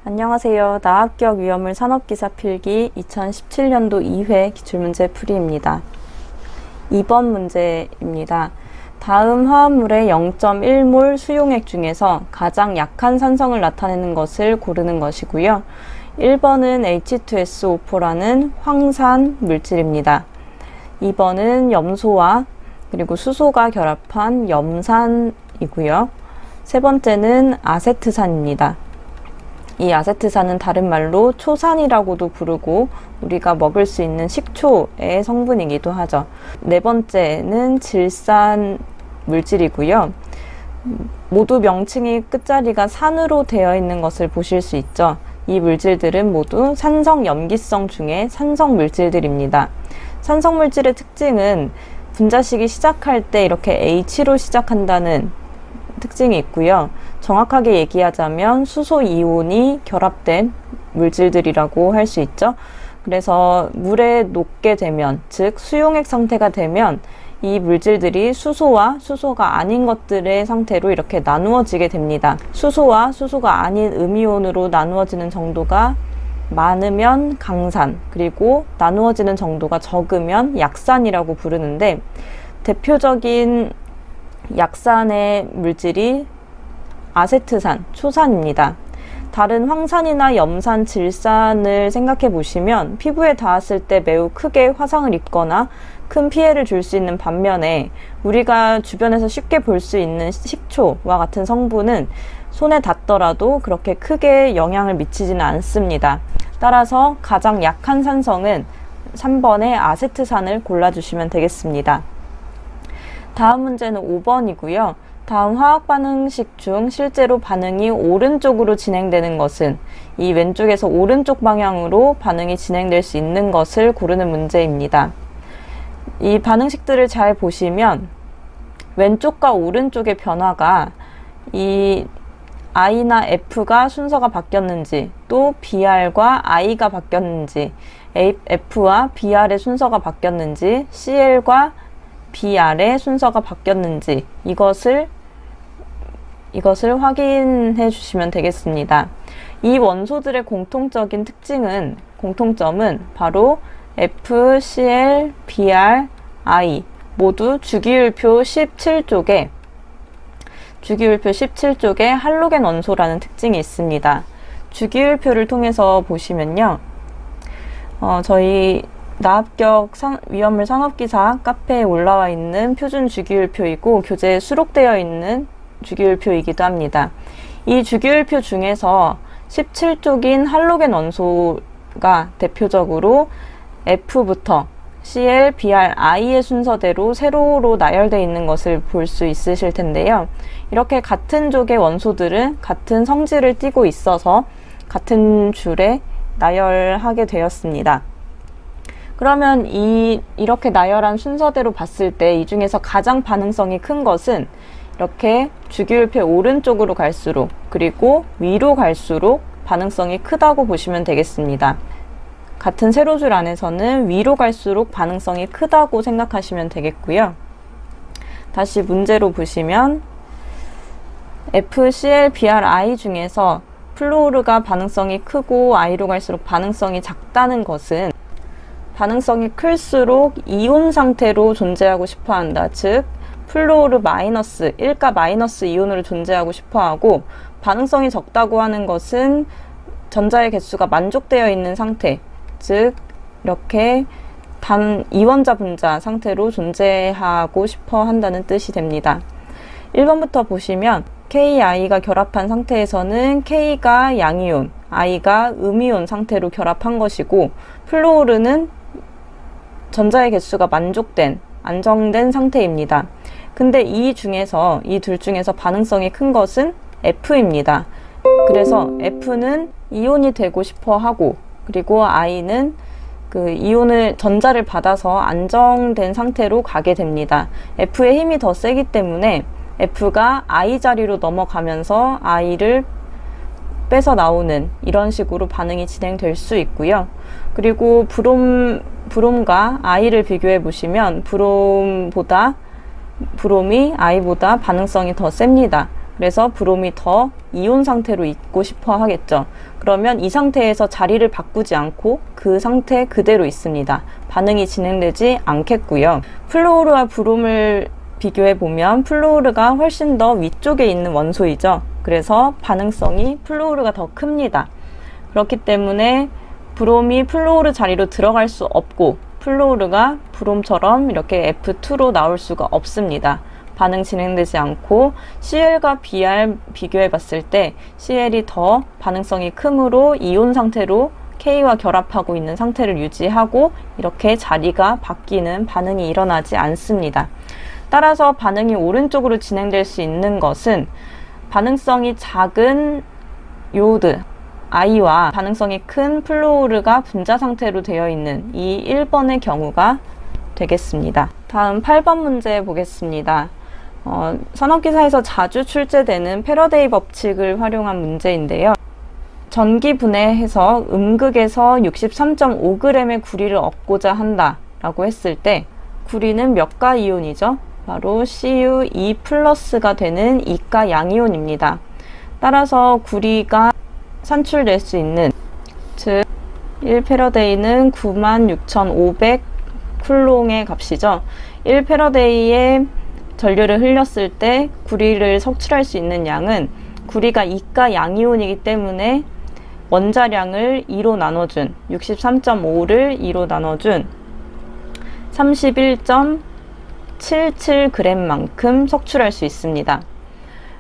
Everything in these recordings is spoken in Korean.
안녕하세요. 나합격 위험물 산업기사 필기 2017년도 2회 기출문제 풀이입니다. 2번 문제입니다. 다음 화합물의 0.1몰 수용액 중에서 가장 약한 산성을 나타내는 것을 고르는 것이고요. 1번은 H2SO4라는 황산 물질입니다. 2번은 염소와 그리고 수소가 결합한 염산이고요. 세 번째는 아세트산입니다. 이 아세트산은 다른 말로 초산이라고도 부르고 우리가 먹을 수 있는 식초의 성분이기도 하죠. 네 번째는 질산 물질이고요. 모두 명칭이 끝자리가 산으로 되어 있는 것을 보실 수 있죠. 이 물질들은 모두 산성 염기성 중에 산성 물질들입니다. 산성 물질의 특징은 분자식이 시작할 때 이렇게 H로 시작한다는 특징이 있고요. 정확하게 얘기하자면 수소 이온이 결합된 물질들이라고 할 수 있죠. 그래서 물에 녹게 되면, 즉 수용액 상태가 되면 이 물질들이 수소와 수소가 아닌 것들의 상태로 이렇게 나누어지게 됩니다. 수소와 수소가 아닌 음이온으로 나누어지는 정도가 많으면 강산, 그리고 나누어지는 정도가 적으면 약산이라고 부르는데, 대표적인 약산의 물질이 아세트산, 초산입니다. 다른 황산이나 염산, 질산을 생각해 보시면 피부에 닿았을 때 매우 크게 화상을 입거나 큰 피해를 줄 수 있는 반면에 우리가 주변에서 쉽게 볼 수 있는 식초와 같은 성분은 손에 닿더라도 그렇게 크게 영향을 미치지는 않습니다. 따라서 가장 약한 산성은 3번의 아세트산을 골라주시면 되겠습니다. 다음 문제는 5번이고요. 다음 화학반응식 중 실제로 반응이 오른쪽으로 진행되는 것은 이 왼쪽에서 오른쪽 방향으로 반응이 진행될 수 있는 것을 고르는 문제입니다. 이 반응식들을 잘 보시면 왼쪽과 오른쪽의 변화가 이 I나 F가 순서가 바뀌었는지, 또 BR과 I가 바뀌었는지, F와 BR의 순서가 바뀌었는지, CL과 BR의 순서가 바뀌었는지 이것을 확인해 주시면 되겠습니다. 이 원소들의 공통점은 바로 F, CL, BR, I 모두 주기율표 17쪽에 할로겐 원소라는 특징이 있습니다. 주기율표를 통해서 보시면요. 저희 나합격 위험물 산업기사 카페에 올라와 있는 표준 주기율표이고 교재에 수록되어 있는 주기율표이기도 합니다. 이 주기율표 중에서 17쪽인 할로겐 원소가 대표적으로 F부터 CL, BR, I의 순서대로 세로로 나열되어 있는 것을 볼 수 있으실 텐데요. 이렇게 같은 족의 원소들은 같은 성질을 띠고 있어서 같은 줄에 나열하게 되었습니다. 그러면 이렇게 나열한 순서대로 봤을 때 이 중에서 가장 반응성이 큰 것은 이렇게 주기율표 오른쪽으로 갈수록 그리고 위로 갈수록 반응성이 크다고 보시면 되겠습니다. 같은 세로줄 안에서는 위로 갈수록 반응성이 크다고 생각하시면 되겠고요. 다시 문제로 보시면 FCl, BrI 중에서 플루오르가 반응성이 크고 I로 갈수록 반응성이 작다는 것은 반응성이 클수록 이온 상태로 존재하고 싶어 한다. 즉, 플루오르 마이너스, 1가 마이너스 이온으로 존재하고 싶어 하고, 반응성이 적다고 하는 것은 전자의 개수가 만족되어 있는 상태, 즉, 이렇게 단 이원자 분자 상태로 존재하고 싶어 한다는 뜻이 됩니다. 1번부터 보시면 KI가 결합한 상태에서는 K가 양이온, I가 음이온 상태로 결합한 것이고, 플루오르는 전자의 개수가 안정된 상태입니다. 근데 이 둘 중에서 반응성이 큰 것은 F입니다. 그래서 F는 이온이 되고 싶어 하고, 그리고 I는 전자를 받아서 안정된 상태로 가게 됩니다. F의 힘이 더 세기 때문에 F가 I 자리로 넘어가면서 I를 빼서 나오는 이런 식으로 반응이 진행될 수 있고요. 그리고 브롬과 I를 비교해 보시면 브롬이 I보다 반응성이 더 셉니다. 그래서 브롬이 더 이온 상태로 있고 싶어 하겠죠. 그러면 이 상태에서 자리를 바꾸지 않고 그 상태 그대로 있습니다. 반응이 진행되지 않겠고요. 플루오르와 브롬을 비교해 보면 플루오르가 훨씬 더 위쪽에 있는 원소이죠. 그래서 반응성이 플루오르가 더 큽니다. 그렇기 때문에 브롬이 플루오르 자리로 들어갈 수 없고 플루오르가 브롬처럼 이렇게 F2로 나올 수가 없습니다. 반응 진행되지 않고 Cl과 Br 비교해 봤을 때 Cl이 더 반응성이 크므로 이온 상태로 K와 결합하고 있는 상태를 유지하고 이렇게 자리가 바뀌는 반응이 일어나지 않습니다. 따라서 반응이 오른쪽으로 진행될 수 있는 것은 반응성이 작은 요오드 I와 반응성이 큰 플루오르가 분자 상태로 되어 있는 이 1번의 경우가 되겠습니다. 다음 8번 문제 보겠습니다. 산업기사에서 자주 출제되는 패러데이 법칙을 활용한 문제인데요. 전기 분해해서 음극에서 63.5g의 구리를 얻고자 한다 라고 했을 때 구리는 몇 가 이온이죠? 바로 Cu2+가 되는 2가 양이온입니다. 따라서 구리가 산출될 수 있는, 즉 1패러데이는 96,500 쿨롱의 값이죠. 1패러데이에 전류를 흘렸을 때 구리를 석출할 수 있는 양은 구리가 2가 양이온이기 때문에 원자량을 2로 나눠준 63.5를 2로 나눠준 31.77g만큼 석출할 수 있습니다.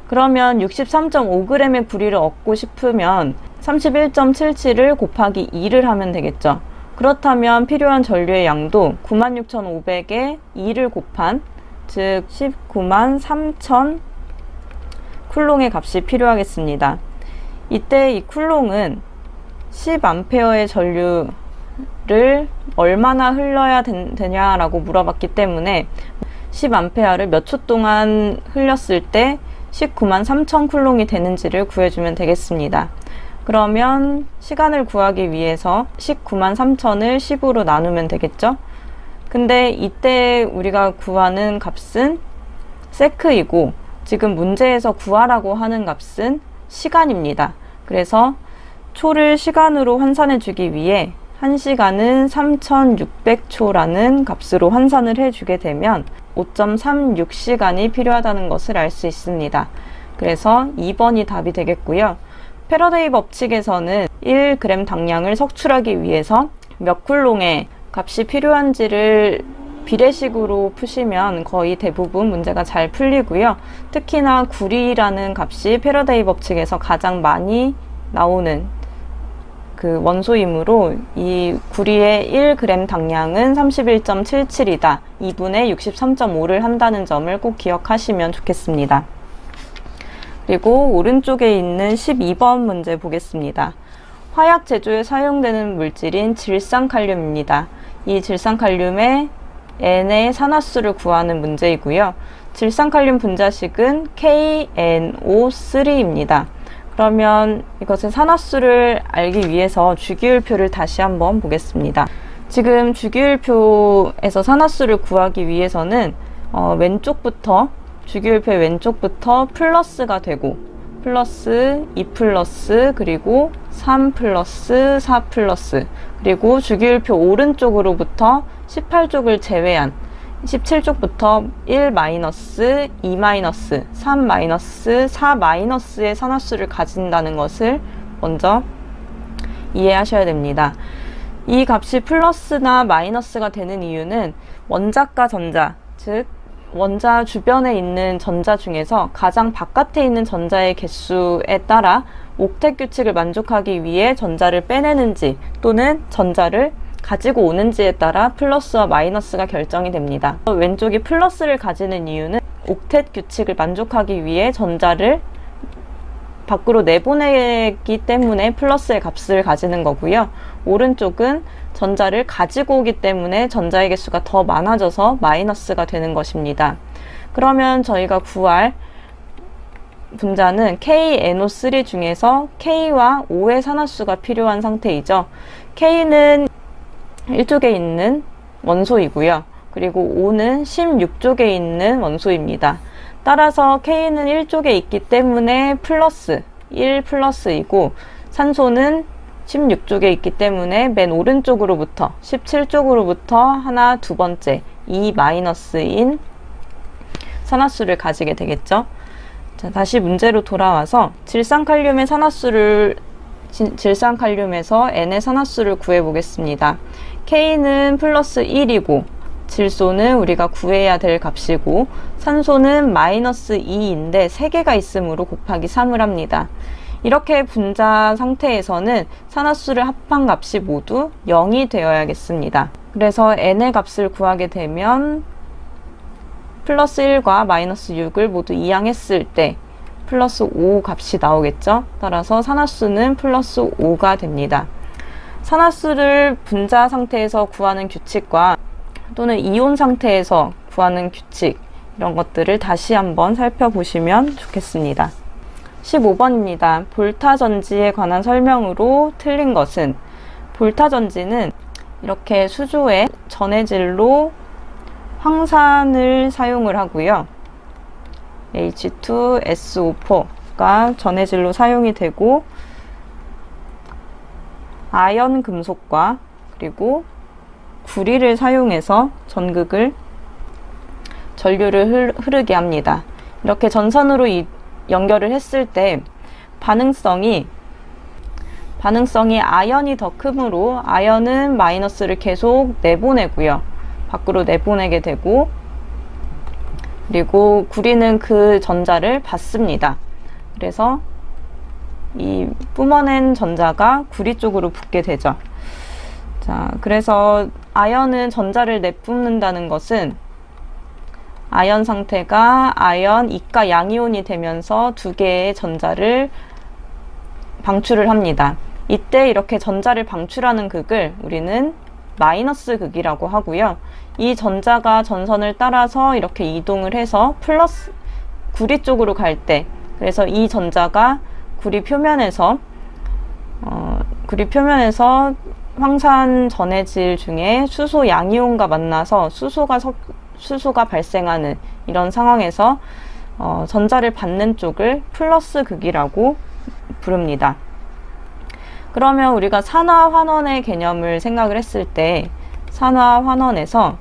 그러면 63.5g의 구리를 얻고 싶으면 31.77을 곱하기 2를 하면 되겠죠. 그렇다면 필요한 전류의 양도 96,500에 2를 곱한 즉 193,000 쿨롱의 값이 필요하겠습니다. 이때 이 쿨롱은 10A의 전류를 얼마나 흘러야 되냐라고 물어봤기 때문에 10A를 몇 초 동안 흘렸을 때 193,000 쿨롱이 되는지를 구해주면 되겠습니다. 그러면 시간을 구하기 위해서 193,000을 10으로 나누면 되겠죠? 근데 이때 우리가 구하는 값은 세크이고 지금 문제에서 구하라고 하는 값은 시간입니다. 그래서 초를 시간으로 환산해 주기 위해 1시간은 3600초라는 값으로 환산을 해주게 되면 5.36시간이 필요하다는 것을 알 수 있습니다. 그래서 2번이 답이 되겠고요. 패러데이 법칙에서는 1g 당량을 석출하기 위해서 몇 쿨롱의 값이 필요한지를 비례식으로 푸시면 거의 대부분 문제가 잘 풀리고요. 특히나 구리라는 값이 패러데이 법칙에서 가장 많이 나오는 그 원소이므로 이 구리의 1g 당량은 31.77이다. 2분의 63.5를 한다는 점을 꼭 기억하시면 좋겠습니다. 그리고 오른쪽에 있는 12번 문제 보겠습니다. 화약 제조에 사용되는 물질인 질산칼륨입니다. 이 질산칼륨의 N의 산화수를 구하는 문제이고요. 질산칼륨 분자식은 KNO3입니다. 그러면 이것의 산화수를 알기 위해서 주기율표를 다시 한번 보겠습니다. 지금 주기율표에서 산화수를 구하기 위해서는 왼쪽부터 주기율표의 왼쪽부터 플러스가 되고 플러스 2 플러스 그리고 3 플러스 4 플러스 그리고 주기율표 오른쪽으로부터 18쪽을 제외한 17쪽부터 1 마이너스, 2 마이너스, 3 마이너스, 4 마이너스의 산화수를 가진다는 것을 먼저 이해하셔야 됩니다. 이 값이 플러스나 마이너스가 되는 이유는 원자과 전자, 즉 원자 주변에 있는 전자 중에서 가장 바깥에 있는 전자의 개수에 따라 옥텟 규칙을 만족하기 위해 전자를 빼내는지 또는 전자를 가지고 오는지에 따라 플러스와 마이너스가 결정이 됩니다. 왼쪽이 플러스를 가지는 이유는 옥텟 규칙을 만족하기 위해 전자를 밖으로 내보내기 때문에 플러스의 값을 가지는 거고요. 오른쪽은 전자를 가지고 오기 때문에 전자의 개수가 더 많아져서 마이너스가 되는 것입니다. 그러면 저희가 구할 분자는 KNO3 중에서 K와 O의 산화수가 필요한 상태이죠. K는 1쪽에 있는 원소이고요. 그리고 O는 16쪽에 있는 원소입니다. 따라서 K는 1쪽에 있기 때문에 플러스 1 플러스이고, 산소는 16쪽에 있기 때문에 맨 오른쪽으로부터 17쪽으로부터 하나, 두 번째 2 마이너스인 산화수를 가지게 되겠죠. 자, 다시 문제로 돌아와서 질산칼륨에서 N의 산화수를 구해 보겠습니다. K는 플러스 1이고 질소는 우리가 구해야 될 값이고, 산소는 마이너스 2인데 3개가 있으므로 곱하기 3을 합니다. 이렇게 분자 상태에서는 산화수를 합한 값이 모두 0이 되어야겠습니다. 그래서 N의 값을 구하게 되면 플러스 1과 마이너스 6을 모두 이항했을 때 플러스 5 값이 나오겠죠. 따라서 산화수는 플러스 5가 됩니다. 산화수를 분자 상태에서 구하는 규칙과 또는 이온 상태에서 구하는 규칙, 이런 것들을 다시 한번 살펴보시면 좋겠습니다. 15번입니다. 볼타전지에 관한 설명으로 틀린 것은, 볼타전지는 이렇게 수조에 전해질로 황산을 사용을 하고요. H2SO4가 전해질로 사용이 되고, 아연 금속과 그리고 구리를 사용해서 전류를 흐르게 합니다. 이렇게 전선으로 연결을 했을 때 반응성이 아연이 더 크므로 아연은 마이너스를 계속 내보내고요. 밖으로 내보내게 되고, 그리고 구리는 그 전자를 받습니다. 그래서 이 뿜어낸 전자가 구리 쪽으로 붙게 되죠. 자, 그래서 아연은 전자를 내뿜는다는 것은 아연 상태가 아연 이가 양이온이 되면서 두 개의 전자를 방출을 합니다. 이때 이렇게 전자를 방출하는 극을 우리는 마이너스 극이라고 하고요. 이 전자가 전선을 따라서 이렇게 이동을 해서 플러스 구리 쪽으로 갈 때, 그래서 이 전자가 구리 표면에서 황산 전해질 중에 수소 양이온과 만나서 수소가 발생하는 이런 상황에서 전자를 받는 쪽을 플러스 극이라고 부릅니다. 그러면 우리가 산화환원의 개념을 생각을 했을 때, 산화환원에서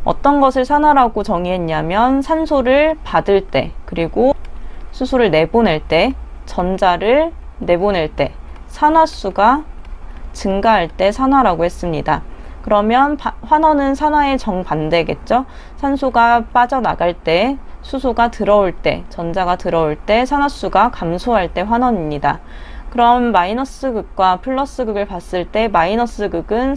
어떤 것을 산화라고 정의했냐면, 산소를 받을 때, 그리고 수소를 내보낼 때, 전자를 내보낼 때, 산화수가 증가할 때 산화라고 했습니다. 그러면 환원은 산화의 정반대겠죠. 산소가 빠져나갈 때, 수소가 들어올 때, 전자가 들어올 때, 산화수가 감소할 때 환원입니다. 그럼 마이너스 극과 플러스 극을 봤을 때, 마이너스 극은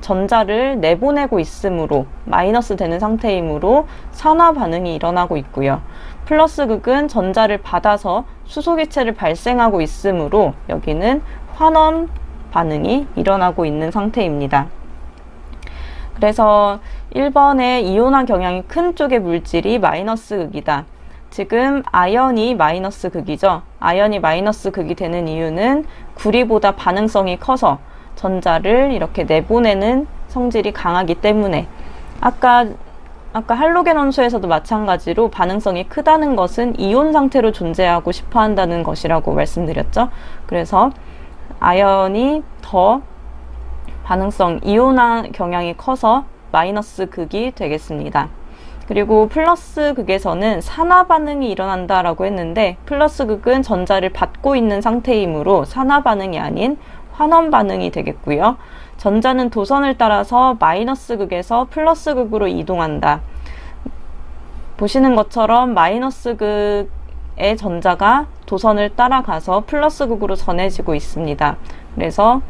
전자를 내보내고 있으므로 마이너스 되는 상태이므로 산화 반응이 일어나고 있고요. 플러스 극은 전자를 받아서 수소기체를 발생하고 있으므로 여기는 환원 반응이 일어나고 있는 상태입니다. 그래서 1번의 이온화 경향이 큰 쪽의 물질이 마이너스 극이다. 지금 아연이 마이너스 극이죠. 아연이 마이너스 극이 되는 이유는 구리보다 반응성이 커서 전자를 이렇게 내보내는 성질이 강하기 때문에, 아까 할로겐 원소에서도 마찬가지로 반응성이 크다는 것은 이온 상태로 존재하고 싶어 한다는 것이라고 말씀드렸죠. 그래서 아연이 더 이온화 경향이 커서 마이너스 극이 되겠습니다. 그리고 플러스 극에서는 산화 반응이 일어난다라고 했는데, 플러스 극은 전자를 받고 있는 상태이므로 산화 반응이 아닌 환원 반응이 되겠고요. 전자는 도선을 따라서 마이너스 극에서 플러스 극으로 이동한다. 보시는 것처럼 마이너스 극의 전자가 도선을 따라가서 플러스 극으로 전해지고 있습니다. 그래서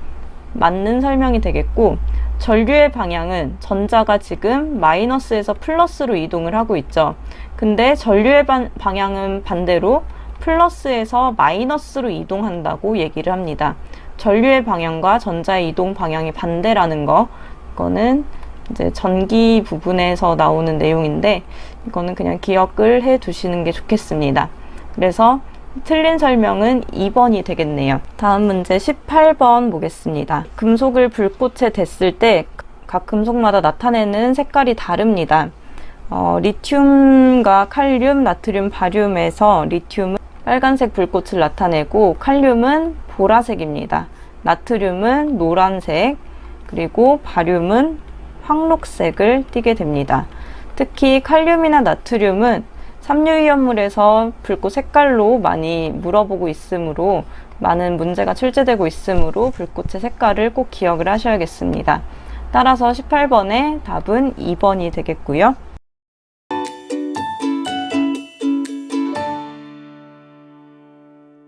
맞는 설명이 되겠고, 전류의 방향은 전자가 지금 마이너스에서 플러스로 이동을 하고 있죠. 근데 전류의 방향은 반대로 플러스에서 마이너스로 이동한다고 얘기를 합니다. 전류의 방향과 전자의 이동 방향이 반대라는 이거는 이제 전기 부분에서 나오는 내용인데, 이거는 그냥 기억을 해 두시는 게 좋겠습니다. 그래서 틀린 설명은 2번이 되겠네요. 다음 문제 18번 보겠습니다. 금속을 불꽃에 댔을 때 각 금속마다 나타내는 색깔이 다릅니다. 리튬과 칼륨, 나트륨, 바륨에서 리튬은 빨간색 불꽃을 나타내고 칼륨은 보라색입니다. 나트륨은 노란색, 그리고 바륨은 황록색을 띠게 됩니다. 특히 칼륨이나 나트륨은 삼류위험물에서 불꽃 색깔로 많이 물어보고 있으므로 많은 문제가 출제되고 있으므로 불꽃의 색깔을 꼭 기억을 하셔야겠습니다. 따라서 18번의 답은 2번이 되겠고요.